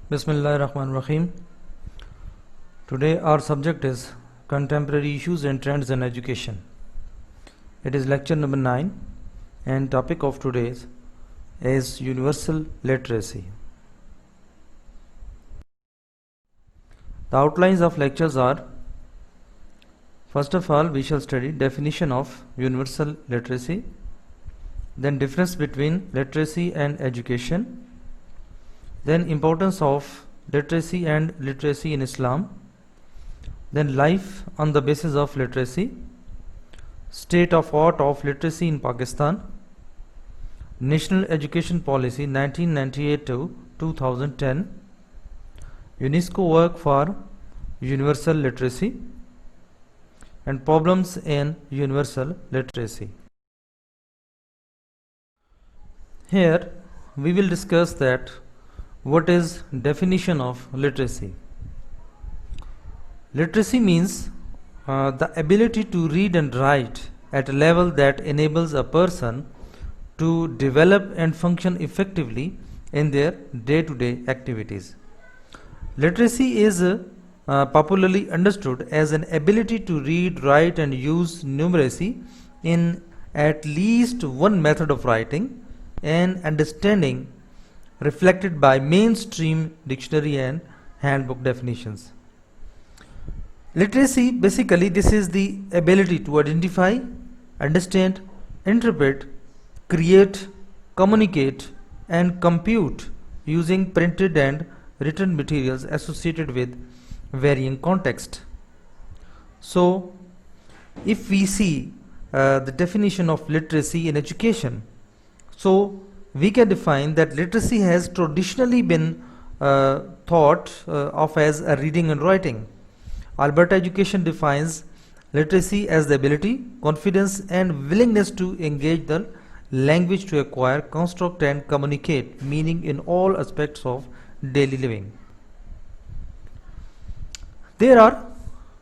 Bismillahirrahmanirrahim. Today our subject is contemporary issues and trends in education. It is lecture number 9 and topic of today's is universal literacy. The outlines of lectures are: first of all we shall study definition of universal literacy, then difference between literacy and education, then importance of literacy and literacy in Islam, then life on the basis of literacy, state of art of literacy in Pakistan, National Education Policy 1998 to 2010, UNESCO work for universal literacy, and problems in universal literacy. Here we will discuss that what is definition of literacy. Literacy means the ability to read and write at a level that enables a person to develop and function effectively in their day-to-day activities. Literacy is popularly understood as an ability to read, write and use numeracy in at least one method of writing and understanding reflected by mainstream dictionary and handbook definitions. Literacy, basically, this is the ability to identify, understand, interpret, create, communicate and compute using printed and written materials associated with varying context. So if we see the definition of literacy in education, so we can define that literacy has traditionally been thought of as a reading and writing. Alberta Education defines literacy as the ability, confidence and willingness to engage the language to acquire, construct and communicate meaning in all aspects of daily living. There are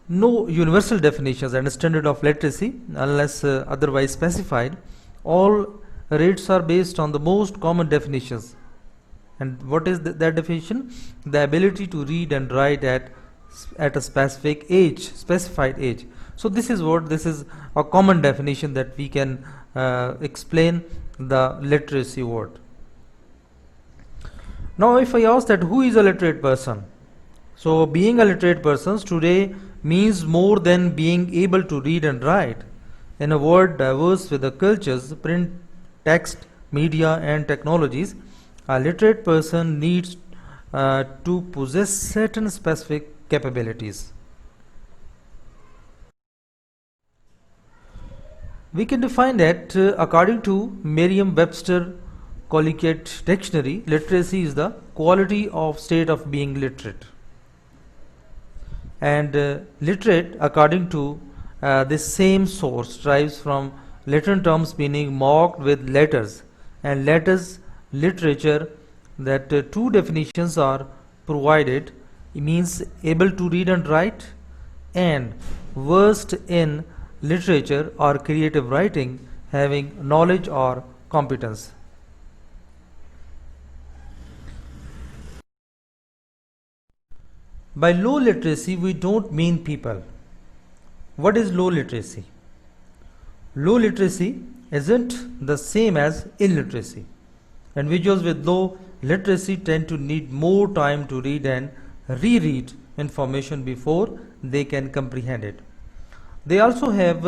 no universal definitions and standard of literacy unless otherwise specified. All rates are based on the most common definitions. And what is that definition? The ability to read and write at a specific age, specified age. So this is a common definition that we can explain the literacy word. Now if I ask that who is a literate person? So being a literate person today means more than being able to read and write. In a world diverse with the cultures, print, text, media and technologies, a literate person needs to possess certain specific capabilities. We can define that according to Merriam-Webster Colloquial Dictionary, literacy is the quality of state of being literate. And literate, according to this same source, derives from Latin terms meaning marked with letters, and letters literature, that two definitions are provided. It means able to read and write and versed in literature or creative writing, having knowledge or competence. By low literacy we don't mean people. What is low literacy? Low literacy isn't the same as illiteracy. Individuals with low literacy tend to need more time to read and reread information before they can comprehend it. They also have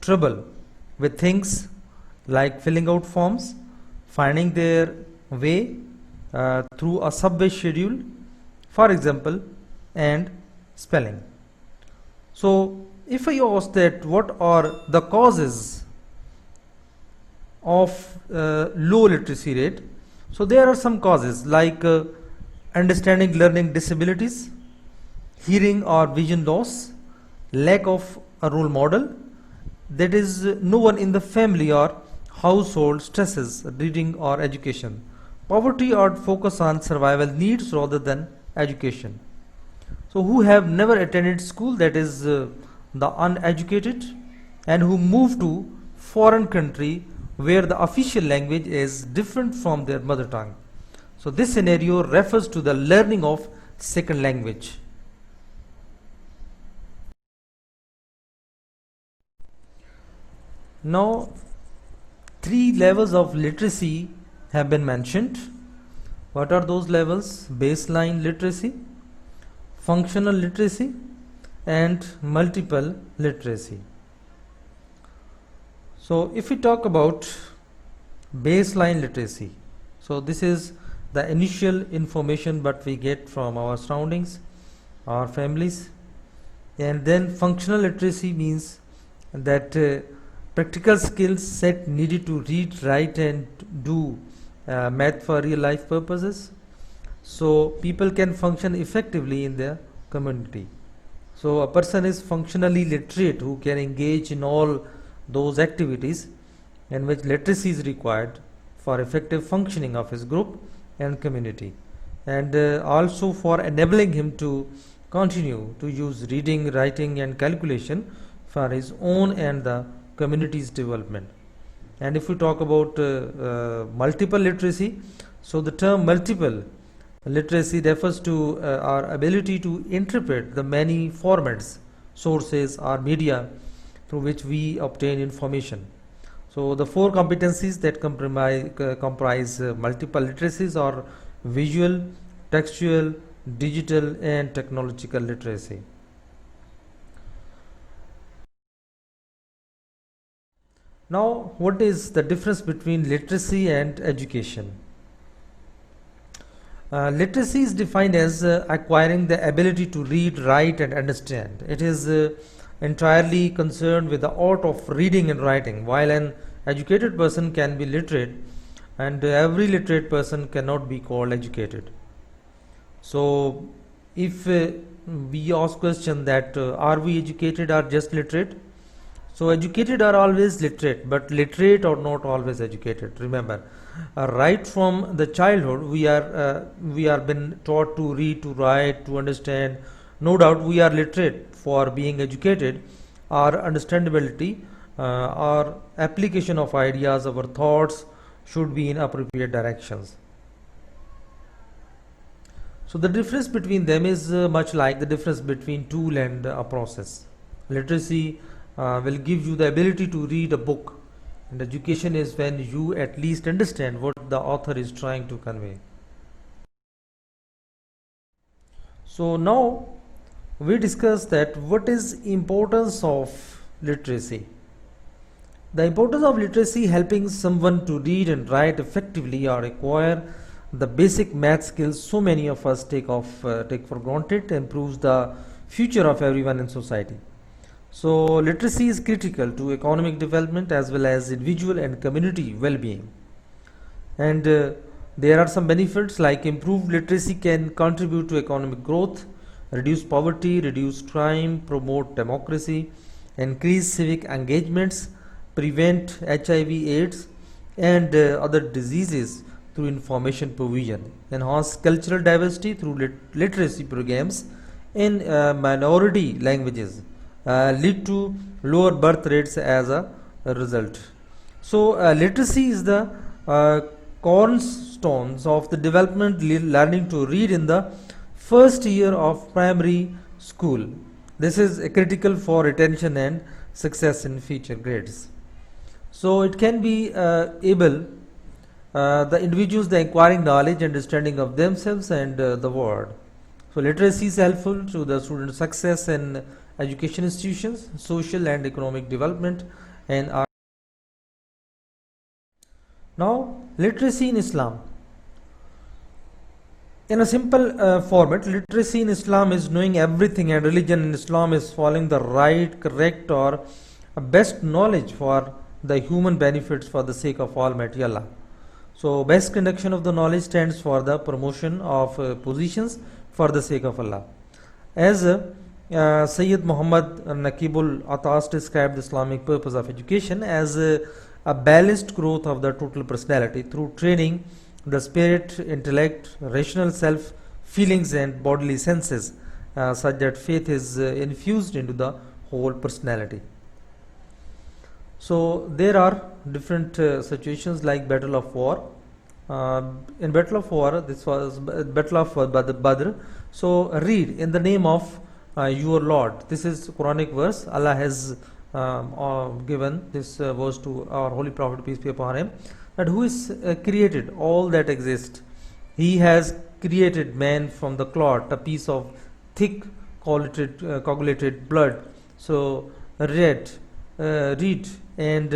trouble with things like filling out forms, finding their way through a subway schedule, for example, and spelling. So if I ask that what are the causes of low literacy rate, so there are some causes like understanding learning disabilities, hearing or vision loss, lack of a role model, that is no one in the family or household stresses reading or education, poverty or focus on survival needs rather than education. So who have never attended school, that is the uneducated, and who move to foreign country where the official language is different from their mother tongue. So this scenario refers to the learning of second language. Now, three levels of literacy have been mentioned. What are those levels? Baseline literacy, functional literacy, and multiple literacy. So if we talk about baseline literacy, so this is the initial information that we get from our surroundings, our families. And then functional literacy means that practical skills set needed to read, write, and do math for real life purposes, so people can function effectively in their community. So a person is functionally literate who can engage in all those activities in which literacy is required for effective functioning of his group and community, and also for enabling him to continue to use reading, writing, and calculation for his own and the community's development. And if we talk about multiple literacy, so the term multiple literacy refers to our ability to interpret the many formats, sources, or media through which we obtain information. So the four competencies that comprise multiple literacies are visual, textual, digital, and technological literacy. Now, what is the difference between literacy and education? Literacy is defined as acquiring the ability to read, write, and understand. It is entirely concerned with the art of reading and writing, while an educated person can be literate, and every literate person cannot be called educated. So, if we ask question that are we educated or just literate? So educated are always literate, but literate are not always educated. Remember, right from the childhood, we are been taught to read, to write, to understand. No doubt, we are literate for being educated. Our understandability, our application of ideas, our thoughts should be in appropriate directions. So the difference between them is much like the difference between tool and a process. Literacy will give you the ability to read a book, and education is when you at least understand what the author is trying to convey. So now we discuss that what is importance of literacy. The importance of literacy helping someone to read and write effectively or acquire the basic math skills so many of us take for granted improves the future of everyone in society. So literacy is critical to economic development as well as individual and community well-being. And there are some benefits like improved literacy can contribute to economic growth, reduce poverty, reduce crime, promote democracy, increase civic engagements, prevent HIV/AIDS and other diseases through information provision, enhance cultural diversity through literacy programs in minority languages, lead to lower birth rates as a result. So literacy is the cornerstones of the development learning to read in the first year of primary school. This is critical for retention and success in future grades. So it can be able the individuals the acquiring knowledge, understanding of themselves and the world. So literacy is helpful to the student success in education institutions, social and economic development, and art. Now, literacy in Islam. In a simple format, literacy in Islam is knowing everything, and religion in Islam is following the right, correct, or best knowledge for the human benefits for the sake of Almighty Allah. So, best conduction of the knowledge stands for the promotion of positions for the sake of Allah. As Sayyid Muhammad Naqibul Atas described the Islamic purpose of education as a balanced growth of the total personality through training the spirit, intellect, rational self, feelings and bodily senses such that faith is infused into the whole personality. So there are different situations like battle of war, in Battle of War, this was Battle of Badr. So read in the name of your Lord. This is Quranic verse. Allah has given this verse to our Holy Prophet, peace be upon him, that who is created all that exists. He has created man from the clot, a piece of thick coagulated blood. So read, and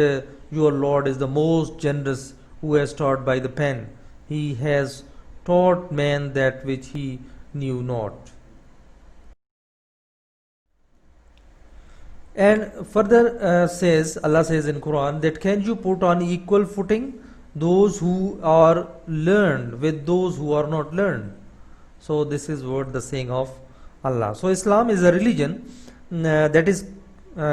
your Lord is the most generous, who has taught by the pen. He has taught man that which he knew not. And further Allah says in Quran that can you put on equal footing those who are learned with those who are not learned? So this is what the saying of Allah. So Islam is a religion that is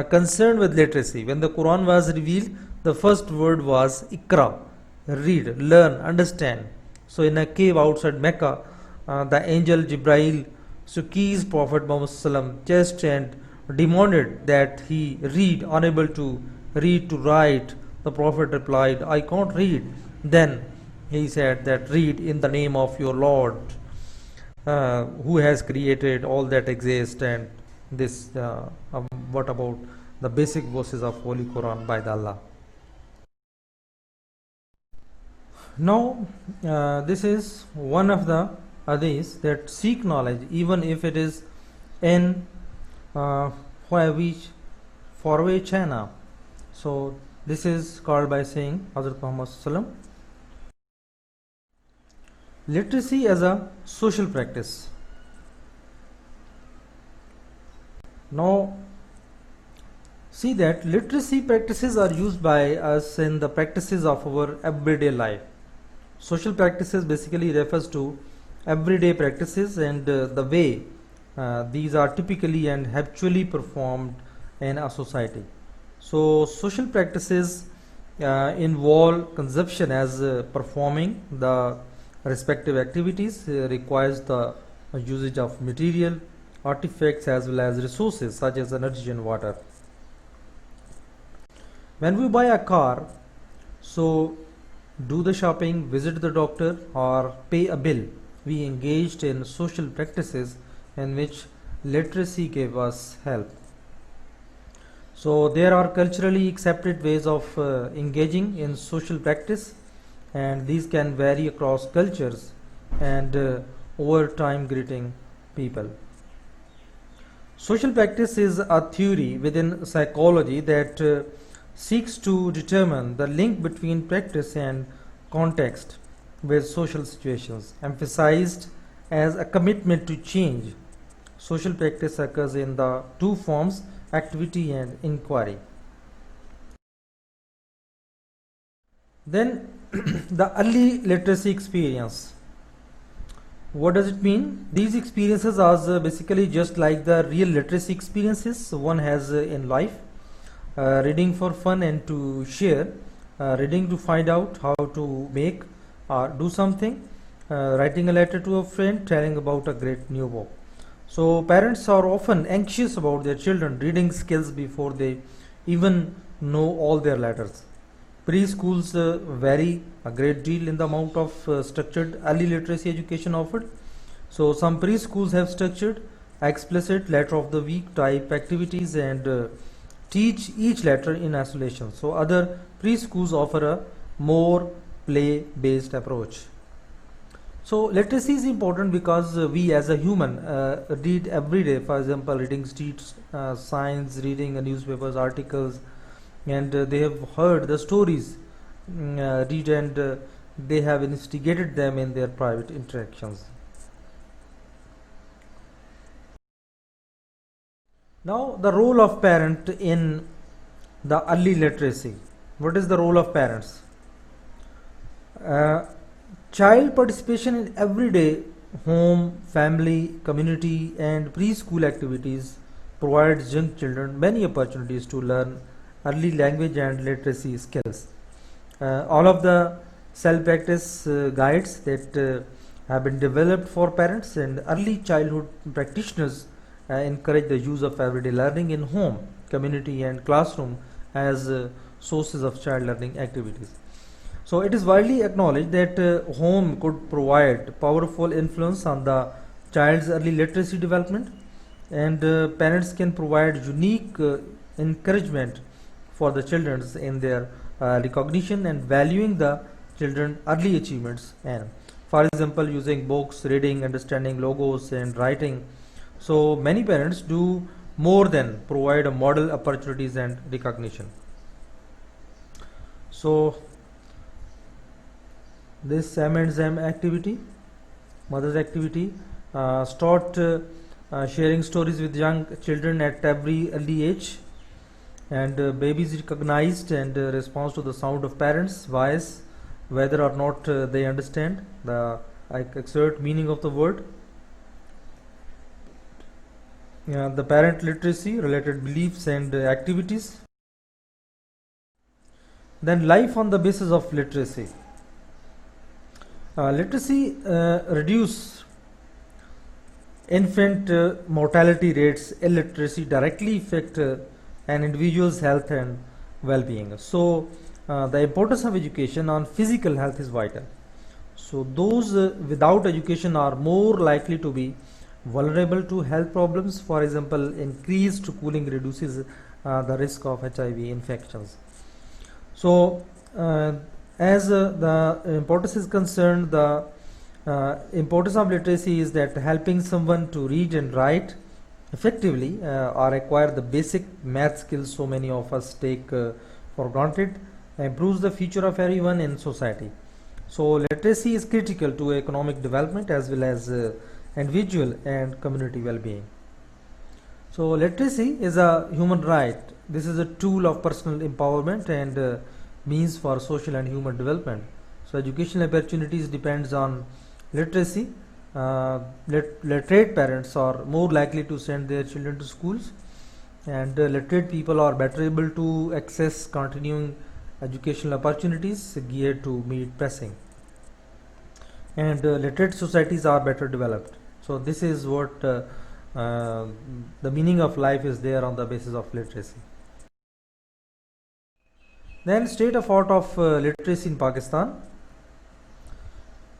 concerned with literacy. When the Quran was revealed, the first word was Iqra, read, learn, understand. So in a cave outside Mecca, the angel Jibrail seized Prophet Muhammad's chest and demanded that he read. Unable to read to write, the Prophet replied, I can't read. Then he said that read in the name of your Lord, who has created all that exists. And this what about the basic verses of Holy Quran by the Allah. Now this is one of the hadiths that seek knowledge even if it is in faraway China. So this is called by saying Hazrat Muhammad Sallam. Literacy as a social practice. Now see that literacy practices are used by us in the practices of our everyday life. Social practices basically refers to everyday practices and the way these are typically and habitually performed in a society. So social practices involve consumption as performing the respective activities requires the usage of material, artifacts as well as resources such as energy and water. When we buy a car, so do the shopping, visit the doctor or pay a bill, we engaged in social practices in which literacy gave us help. So there are culturally accepted ways of engaging in social practice, and these can vary across cultures and over time greeting people. Social practice is a theory within psychology that seeks to determine the link between practice and context with social situations, emphasized as a commitment to change. Social practice occurs in the two forms, activity and inquiry. Then the early literacy experience. What does it mean? These experiences are basically just like the real literacy experiences one has in life. Reading for fun and to share, reading to find out how to make or do something, writing a letter to a friend, telling about a great new book. So parents are often anxious about their children reading skills before they even know all their letters. Preschools vary a great deal in the amount of structured early literacy education offered. So some preschools have structured explicit letter of the week type activities and teach each letter in isolation. So other preschools offer a more play-based approach. So literacy is important because we as a human read every day. For example, reading street signs, reading newspapers, articles, and they have heard the stories, read and they have instigated them in their private interactions. Now the role of parent in the early literacy. What is the role of parents? Child participation in everyday home, family, community and preschool activities provides young children many opportunities to learn early language and literacy skills. All of the self-practice guides that have been developed for parents and early childhood practitioners encourage the use of everyday learning in home, community and classroom as sources of child learning activities. So it is widely acknowledged that home could provide powerful influence on the child's early literacy development, and parents can provide unique encouragement for the children in their recognition and valuing the children early achievements, and for example using books, reading, understanding logos and writing. So many parents do more than provide a model opportunities and recognition. So this Sam and Zam activity, mother's activity, start sharing stories with young children at every early age, and babies recognized and response to the sound of parents' voice, whether or not they understand the exact meaning of the word. The parent literacy, related beliefs and activities. Then life on the basis of literacy. Literacy reduce infant mortality rates. Illiteracy directly affect an individual's health and well-being. So the importance of education on physical health is vital. So those without education are more likely to be vulnerable to health problems. For example, increased cooling reduces the risk of HIV infections. So as the importance is concerned, the importance of literacy is that helping someone to read and write effectively or acquire the basic math skills so many of us take for granted improves the future of everyone in society. So literacy is critical to economic development as well as individual and community well-being. So literacy is a human right. This is a tool of personal empowerment and means for social and human development. So educational opportunities depends on literacy. Literate parents are more likely to send their children to schools, and literate people are better able to access continuing educational opportunities geared to meet pressing, and literate societies are better developed. So this is what the meaning of life is there on the basis of literacy. Then state of art of literacy in Pakistan.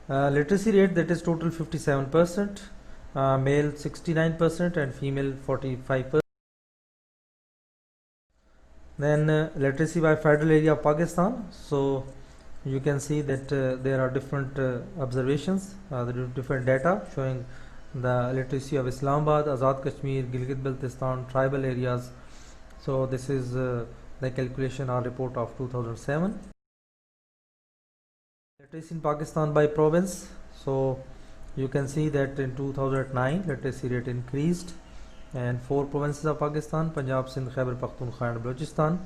Literacy rate, that is total 57%, male 69% and female 45%. Then literacy by federal area of Pakistan. So you can see that there are different observations, different data showing the literacy of Islamabad, Azad Kashmir, Gilgit-Baltistan, tribal areas. So this is the calculation or report of 2007. Literacy in Pakistan by province. So you can see that in 2009 literacy rate increased, and 4 provinces of Pakistan: Punjab, Sindh, Khyber Pakhtunkhwa and Balochistan.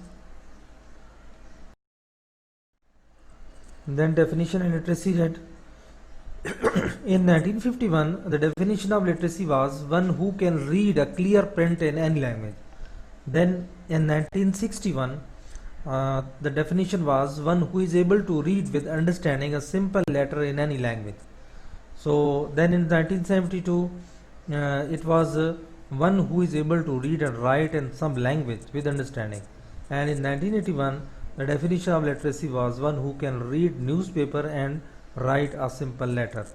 Then definition and literacy rate. In 1951, the definition of literacy was one who can read a clear print in any language. Then in 1961, the definition was one who is able to read with understanding a simple letter in any language. So then in 1972, it was one who is able to read and write in some language with understanding. And in 1981, the definition of literacy was one who can read newspaper and write a simple letter.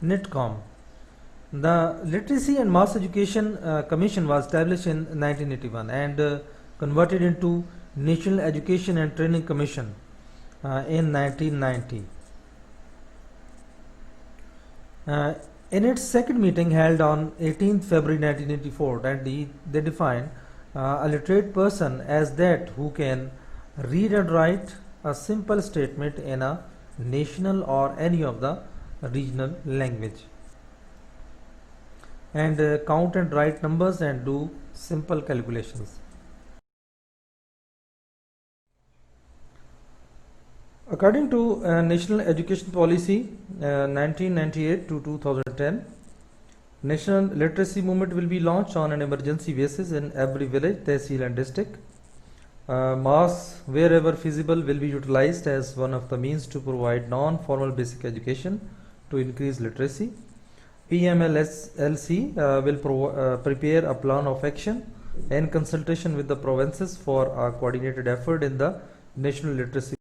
NITCOM. The Literacy and Mass Education Commission was established in 1981 and converted into National Education and Training Commission in 1990. In its second meeting held on 18th February 1984, they defined a literate person as that who can read and write a simple statement in a national or any of the regional language, and count and write numbers and do simple calculations. According to National Education Policy 1998 to 2010, National Literacy Movement will be launched on an emergency basis in every village, tehsil and district. Mass, wherever feasible, will be utilized as one of the means to provide non-formal basic education to increase literacy. PMLSLC will prepare a plan of action in consultation with the provinces for a coordinated effort in the national literacy.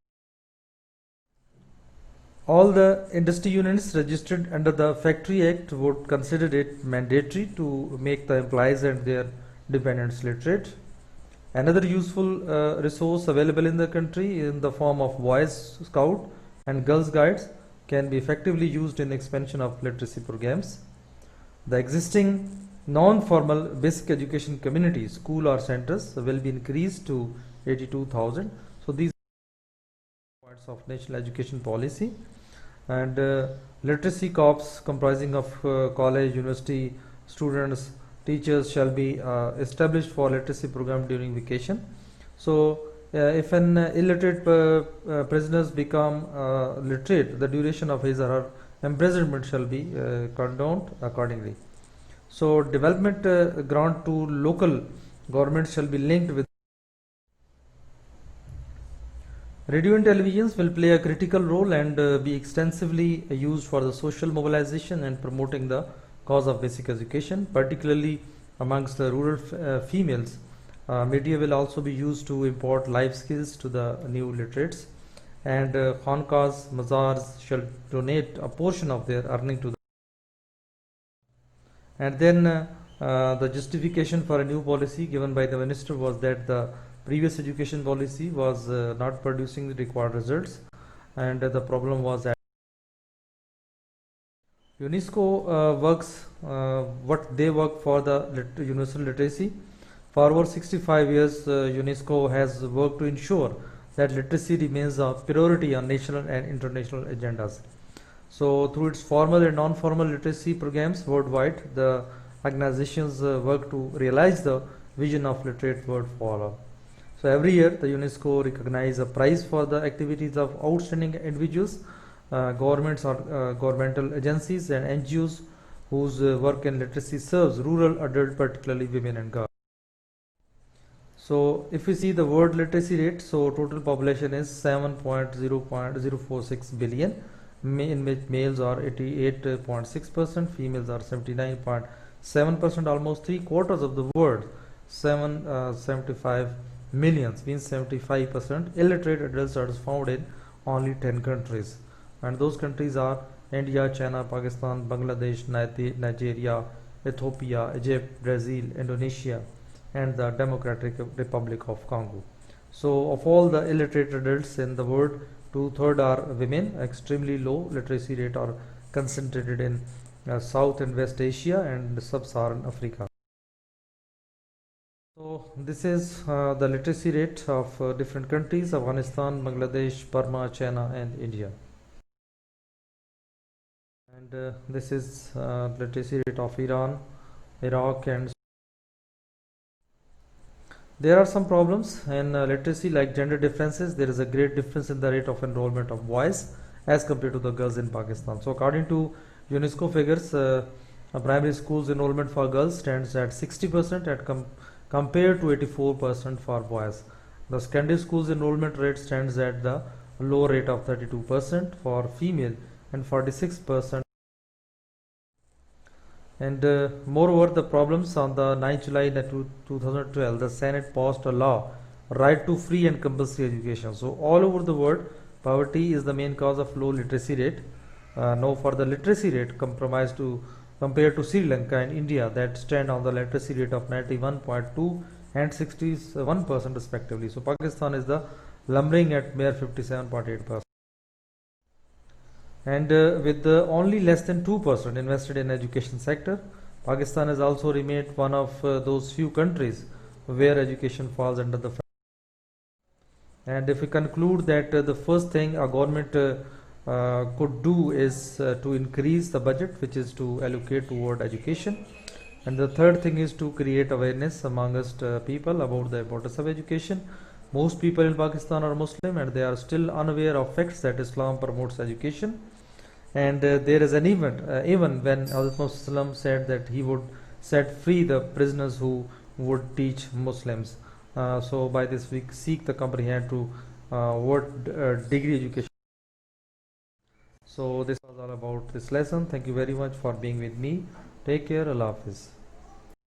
All the industry units registered under the Factory Act would consider it mandatory to make the employees and their dependents literate. Another useful resource available in the country in the form of Boys Scout and Girls Guides can be effectively used in expansion of literacy programs. The existing non-formal basic education community, school or centers, will be increased to 82,000. So these are points of national education policy. And literacy corps comprising of college, university students, teachers shall be established for literacy program during vacation. So if an illiterate prisoners become literate, the duration of his or her imprisonment shall be condoned accordingly. So development grant to local governments shall be linked with. Radio and televisions will play a critical role and be extensively used for the social mobilization and promoting the cause of basic education, particularly amongst the rural females. Media will also be used to impart life skills to the new literates, and khanqahs, mazars shall donate a portion of their earning to the. And then the justification for a new policy given by the minister was that the previous education policy was not producing the required results, and the problem was that UNESCO works what they work for the universal literacy. For over 65 years, UNESCO has worked to ensure that literacy remains a priority on national and international agendas. So through its formal and non-formal literacy programs worldwide, the organizations work to realize the vision of literate world for all. So every year, the UNESCO recognizes a prize for the activities of outstanding individuals, governments or governmental agencies and NGOs whose work in literacy serves rural adults, particularly women and girls. So if we see the world literacy rate, so total population is 7.046 billion, in which males are 88.6%, females are 79.7%, almost 3/4 of the world, 775 millions, means 75% illiterate adults are found in only 10 countries, and those countries are India, China, Pakistan, Bangladesh, Nigeria, Ethiopia, Egypt, Brazil, Indonesia, and the Democratic Republic of Congo. So of all the illiterate adults in the world, 2/3 are women. Extremely low literacy rate are concentrated in South and West Asia and Sub-Saharan Africa. So this is the literacy rate of different countries: Afghanistan, Bangladesh, Burma, China, and India. And this is literacy rate of Iran, Iraq, and there are some problems in literacy like gender differences. There is a great difference in the rate of enrollment of boys as compared to the girls in Pakistan. So according to UNESCO figures, primary schools enrollment for girls stands at 60% compared to 84% for boys. The secondary schools enrollment rate stands at the low rate of 32% for female and 46%. And moreover, the problems on the 9th July 2012, the Senate passed a law, right to free and compulsory education. So all over the world, poverty is the main cause of low literacy rate. Now for the literacy rate compared to Sri Lanka and India, that stand on the literacy rate of 91.2 and 61% respectively. So Pakistan is the lumbering at mere 57.8%. And with only less than 2% invested in education sector, Pakistan has also remained one of those few countries where education falls under the. And if we conclude that the first thing a government could do is to increase the budget which is to allocate toward education, and the third thing is to create awareness amongst people about the importance of education. Most people in Pakistan are Muslim and they are still unaware of facts that Islam promotes education. And there is an event, even when Hazrat Muhammad said that he would set free the prisoners who would teach Muslims. So by this we seek the comprehend to what degree education. So this was all about this lesson. Thank you very much for being with me. Take care. Allah Hafiz.